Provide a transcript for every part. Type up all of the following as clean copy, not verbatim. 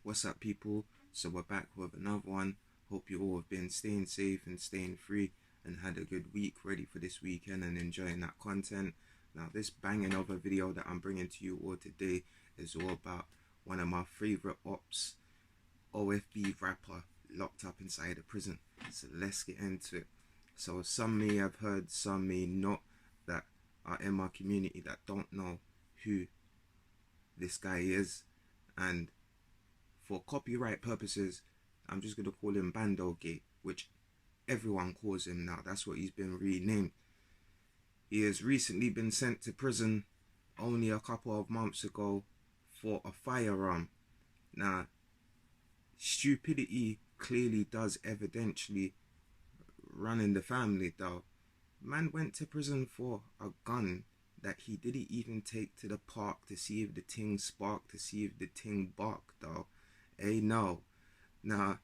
What's up, people? So we're back with another one. Hope you all have been staying safe and staying free and had a good week, ready for this weekend and enjoying that content. Now, this banging of a video that I'm bringing to you all today is all about one of my favorite ops, OFB rapper, locked up inside a prison. So let's get into it. So some may have heard, some may not, that are in my community that don't know who this guy is, and for copyright purposes, I'm just going to call him Bando Gay, which everyone calls him now. That's what he's been renamed. He has recently been sent to prison only a couple of months ago for a firearm. Now, stupidity clearly does evidentially run in the family though. Man went to prison for a gun that he didn't even take to the park to see if the ting sparked, to see if the ting barked though. Hey, no. Now,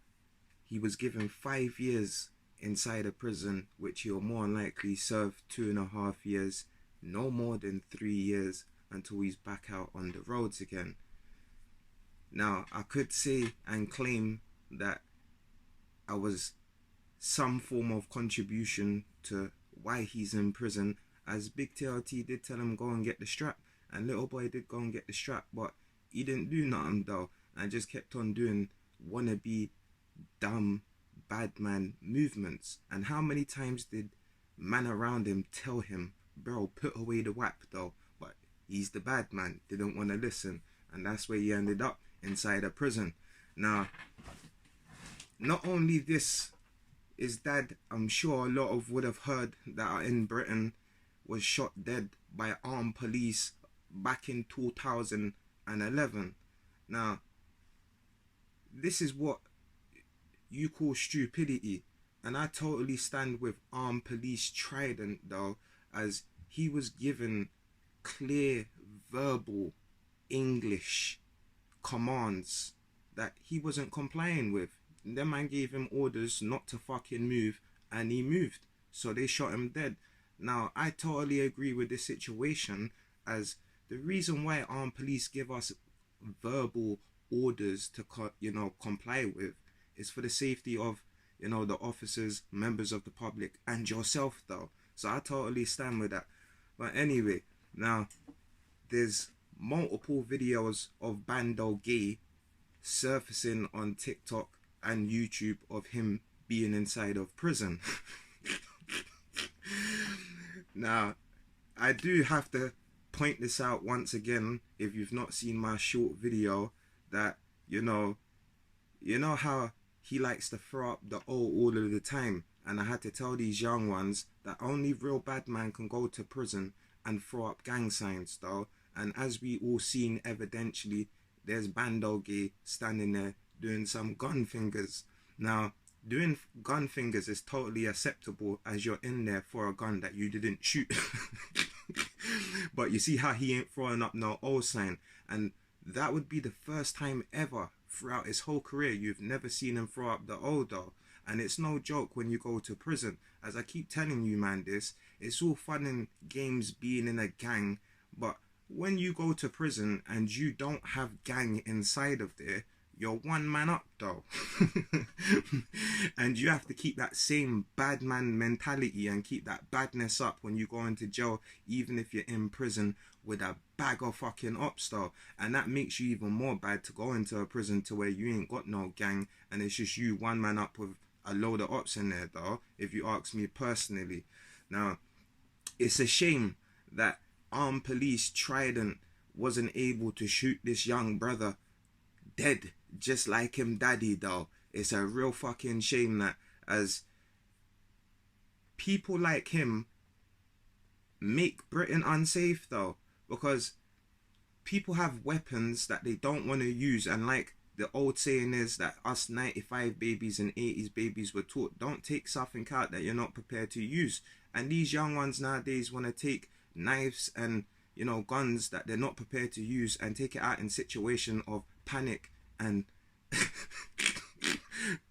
he was given 5 years inside a prison, which he'll more than likely serve 2.5 years, no more than 3 years, until he's back out on the roads again. Now, I could say and claim that I was some form of contribution to why he's in prison, as Big TLT did tell him go and get the strap, and little boy did go and get the strap, but he didn't do nothing though, and just kept on doing wannabe dumb bad man movements. And how many times did man around him tell him, bro, put away the whap though? But he's the bad man, didn't want to listen, and that's where he ended up, inside a prison. Now, not only this, his dad, I'm sure a lot of would have heard, that are in Britain, was shot dead by armed police back in 2011. Now, this is what you call stupidity, and I totally stand with armed police Trident though, as he was given clear verbal English commands that he wasn't complying with. Them man gave him orders not to fucking move, and he moved, so they shot him dead. Now, I totally agree with this situation, as the reason why armed police give us verbal orders to comply with is for the safety of the officers, members of the public, and yourself though. So I totally stand with that. But anyway, now there's multiple videos of Bando Gay surfacing on TikTok and YouTube of him being inside of prison. Now, I do have to point this out once again, if you've not seen my short video, that you know how he likes to throw up the O all of the time, and I had to tell these young ones that only real bad man can go to prison and throw up gang signs though. And as we all seen evidentially, there's Bando Gay standing there doing some gun fingers. Now, doing gun fingers is totally acceptable as you're in there for a gun that you didn't shoot. But you see how he ain't throwing up no O sign, and that would be the first time ever throughout his whole career you've never seen him throw up the O though. And it's no joke when you go to prison, as I keep telling you man, it's all fun and games being in a gang, but when you go to prison and you don't have gang inside of there, you're one man up though. And you have to keep that same bad man mentality and keep that badness up when you go into jail, even if you're in prison with a bag of fucking ops though. And that makes you even more bad to go into a prison to where you ain't got no gang and it's just you one man up with a load of ops in there though, if you ask me personally. Now, it's a shame that armed police Trident wasn't able to shoot this young brother dead just like him daddy though. It's a real fucking shame that, as people like him make Britain unsafe though, because people have weapons that they don't want to use, and like the old saying is that us 95 babies and 80s babies were taught, don't take something out that you're not prepared to use. And these young ones nowadays want to take knives and guns that they're not prepared to use and take it out in situation of panic and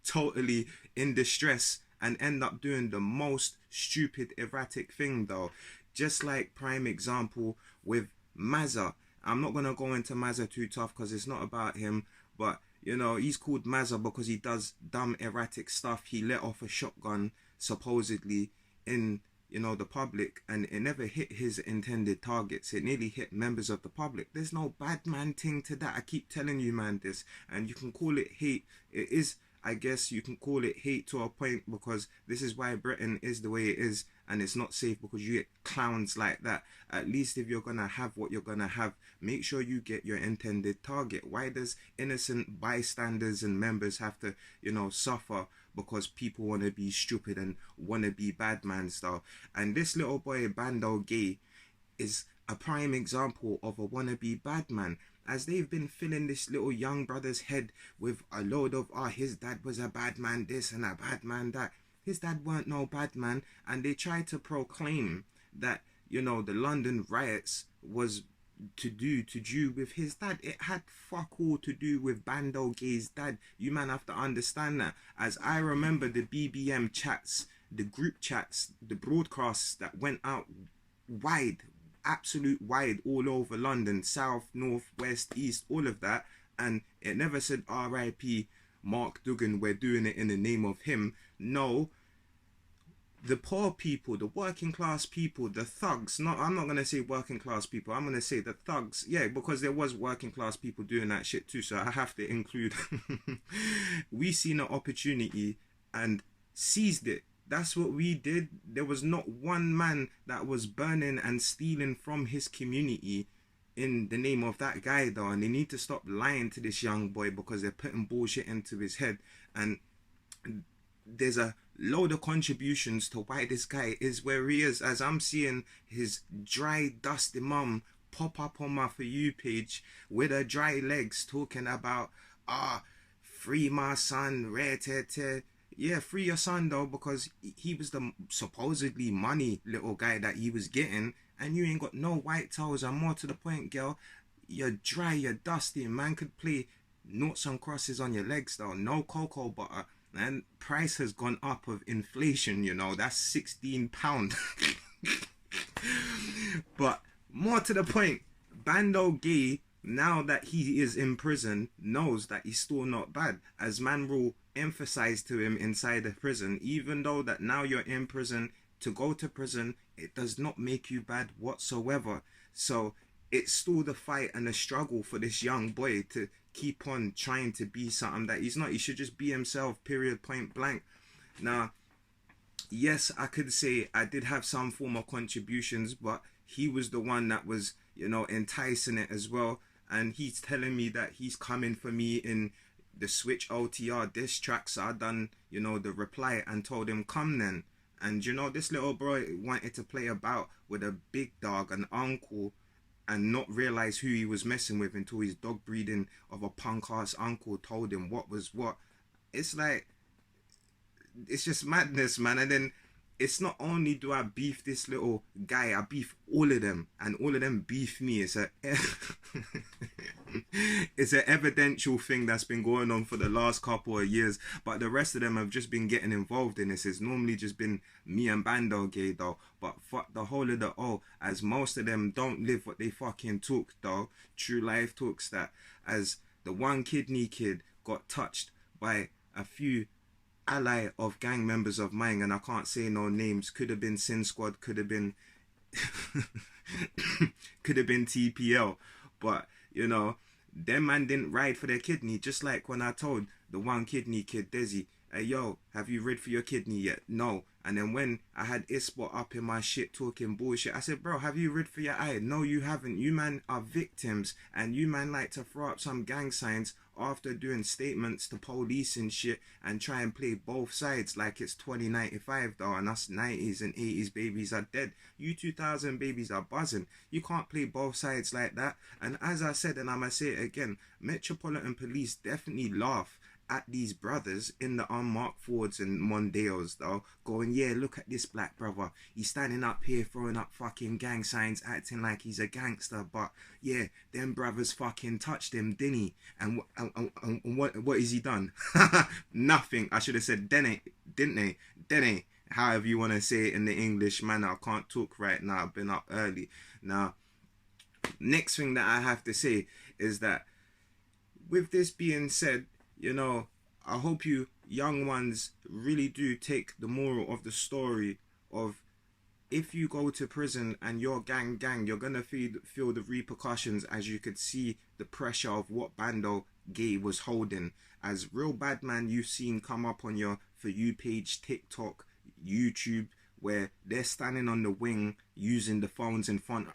totally in distress, and end up doing the most stupid erratic thing though. Just like prime example with Mazza. I'm not gonna go into Mazza too tough because it's not about him, but You know, he's called Mazza because he does dumb, erratic stuff. He let off a shotgun, supposedly, in, you know, the public, and it never hit his intended targets. It nearly hit members of the public. There's no bad man thing to that. I keep telling you, man, this. And you can call it hate. It is, I guess you can call it hate to a point, because this is why Britain is the way it is, and it's not safe because you get clowns like that. At least if you're gonna have what you're gonna have, make sure you get your intended target. Why does innocent bystanders and members have to, you know, suffer because people want to be stupid and want to be bad man style? And this little boy, Bando Gay, is a prime example of a wannabe bad man, as they've been filling this little young brother's head with a load of, his dad was a bad man this and a bad man that. His dad weren't no bad man, and they tried to proclaim that, you know, the London riots was to do with his dad. It had fuck all to do with Bando Gay's dad. You man have to understand that. As I remember the BBM chats, the group chats, the broadcasts that went out wide, absolute wide, all over London, south, north, west, east, all of that, and it never said R.I.P. Mark Duggan, we're doing it in the name of him. No, the poor people, the working class people, the thugs, I'm not going to say working class people, I'm going to say the thugs, yeah, because there was working class people doing that shit too, so I have to include. We seen an opportunity and seized it. That's what we did. There was not one man that was burning and stealing from his community in the name of that guy though, and they need to stop lying to this young boy, because they're putting bullshit into his head. And there's a load of contributions to why this guy is where he is, as I'm seeing his dry, dusty mum pop up on my For You page with her dry legs talking about, free my son, rare te te. Yeah, free your son though, because he was the supposedly money little guy that he was getting, and you ain't got no white toes. And more to the point, girl, you're dry, you're dusty. Man could play noughts and crosses on your legs though. No cocoa butter. And price has gone up of inflation, you know, that's £16. But more to the point, Bando Gay, now that he is in prison, knows that he's still not bad, as man will emphasize to him inside the prison, even though that now you're in prison, to go to prison, it does not make you bad whatsoever. So it's still the fight and the struggle for this young boy to keep on trying to be something that he's not. He should just be himself, period, point blank. Now, yes, I could say I did have some form of contributions, but he was the one that was, you know, enticing it as well. And he's telling me that he's coming for me in the Switch OTR diss tracks. So I done, you know, the reply and told him, come then. And, you know, this little boy wanted to play about with a big dog, an uncle, and not realize who he was messing with until his dog breeding of a punk ass uncle told him what was what. It's like, it's just madness, man. And then it's not only do I beef this little guy, I beef all of them, and all of them beef me. It's a it's an evidential thing that's been going on for the last couple of years, but the rest of them have just been getting involved in this. It's normally just been me and Bando Gay though, but fuck the whole of the as most of them don't live what they fucking talk though. True life talks that, as the one kidney kid got touched by a few ally of gang members of mine, and I can't say no names. Could have been Sin Squad, could have been could have been TPL, but you know, them man didn't ride for their kidney. Just like when I told the one kidney kid, Desi, hey yo, have you rid for your kidney yet? No. And then when I had Isbot up in my shit talking bullshit, I said, bro, have you rid for your eye? No, you haven't. You man are victims, and you man like to throw up some gang signs after doing statements to police and shit, and try and play both sides like it's 2095 though, and us 90s and 80s babies are dead. You 2000 babies are buzzing. You can't play both sides like that. And as I said, and I'm gonna say it again, Metropolitan Police definitely laugh at these brothers in the unmarked Fords and Mondeos though, going, yeah, look at this black brother, he's standing up here throwing up fucking gang signs, acting like he's a gangster, but yeah, them brothers fucking touched him, didn't he? And what has he done? Nothing. I should have said didn't they, however you want to say it in the English manner. I can't talk right now, I've been up early. Now, next thing that I have to say is that, with this being said, you know, I hope you young ones really do take the moral of the story of, if you go to prison and you're gang, you're gonna feel the repercussions, as you could see the pressure of what Bando Gay was holding. As real bad man you've seen come up on your For You page, TikTok, YouTube, where they're standing on the wing using the phones in front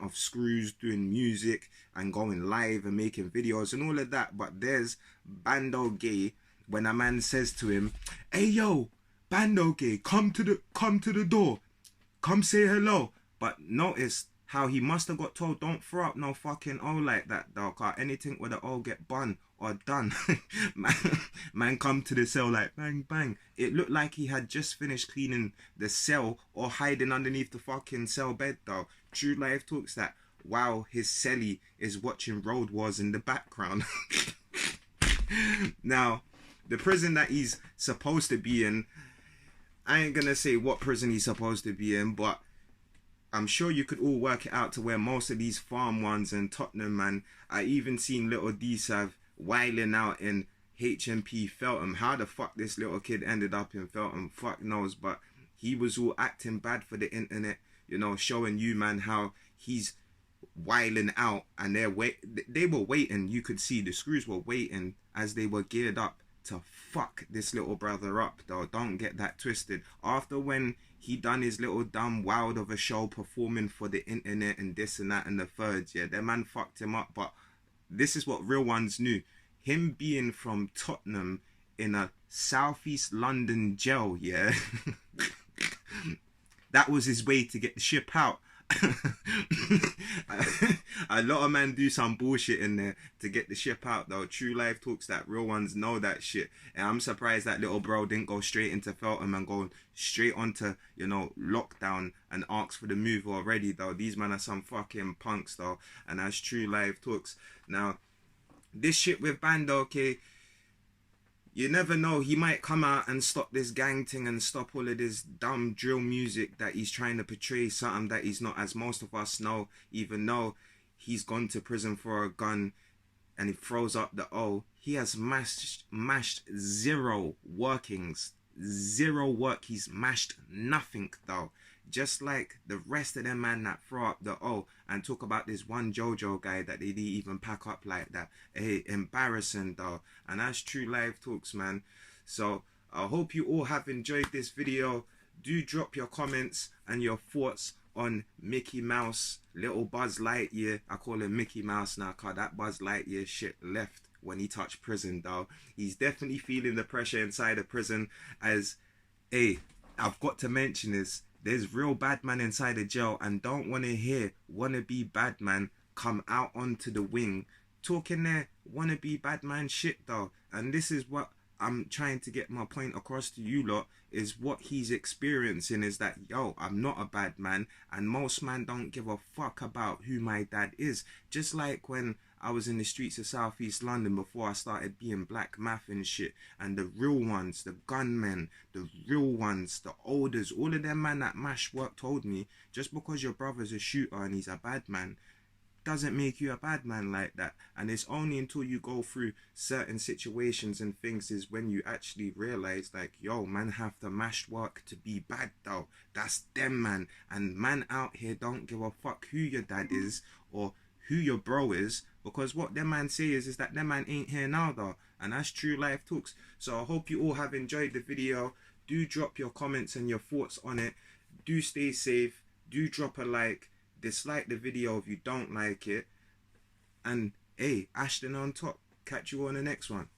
of screws, doing music and going live and making videos and all of that. But there's Bando Gay, when a man says to him, "Hey yo, Bando Gay, come to the door. Come say hello." But notice how he must have got told, don't throw up no fucking O like that, though, cause anything with the O get bun or done. man come to the cell like bang bang. It looked like he had just finished cleaning the cell or hiding underneath the fucking cell bed, though. True Life Talks that while his celly is watching Road Wars in the background. Now, the prison that he's supposed to be in, I ain't gonna say what prison he's supposed to be in, but I'm sure you could all work it out to where most of these farm ones in Tottenham, man. I even seen little D-Sav whiling out in Hmp Feltham. How the fuck this little kid ended up in Feltham, fuck knows, but he was all acting bad for the internet, you know, showing you, man, how he's whiling out, and they were waiting. You could see the screws were waiting as they were geared up to fuck this little brother up, though. Don't get that twisted. After when he done his little dumb wild of a show performing for the internet and this and that and the third, yeah, that man fucked him up. But this is what real ones knew. Him being from Tottenham in a southeast London jail, yeah, that was his way to get the ship out. A lot of men do some bullshit in there to get the ship out, though. True Life Talks that real ones know that shit, and I'm surprised that little bro didn't go straight into Feltham and go straight onto, you know, lockdown and ask for the move already, though. These men are some fucking punks, though, and that's True Life Talks. Now, this shit with Bando, okay, you never know, he might come out and stop this gang thing and stop all of this dumb drill music that he's trying to portray something that he's not, as most of us know. Even though he's gone to prison for a gun and he throws up the O, he has mashed zero workings, zero work. He's mashed nothing, though. Just like the rest of them man that throw up the O and talk about this one JoJo guy that they didn't even pack up like that. Hey, embarrassing, though. And that's True Life Talks, man. So I hope you all have enjoyed this video. Do drop your comments and your thoughts on Mickey Mouse, little Buzz Lightyear. I call him Mickey Mouse now, cause that Buzz Lightyear shit left when he touched prison, though. He's definitely feeling the pressure inside of prison. As, hey, I've got to mention this. There's real bad man inside the jail, and don't want to hear wannabe bad man come out onto the wing talking their wannabe bad man shit, though. And this is what I'm trying to get my point across to you lot, is what he's experiencing is that, yo, I'm not a bad man, and most man don't give a fuck about who my dad is. Just like when I was in the streets of Southeast London before I started being black math and shit, and the real ones, the gunmen, the real ones, the olders, all of them man that mash work told me, just because your brother's a shooter and he's a bad man doesn't make you a bad man like that. And it's only until you go through certain situations and things is when you actually realize, like, yo, man have to mash work to be bad, though. That's them, man. And man out here don't give a fuck who your dad is or who your bro is, because what them man say is that them man ain't here now, though. And that's True Life Talks. So I hope you all have enjoyed the video. Do drop your comments and your thoughts on it. Do stay safe. Do drop a like. Dislike the video if you don't like it. And hey, Ashton on top. Catch you on the next one.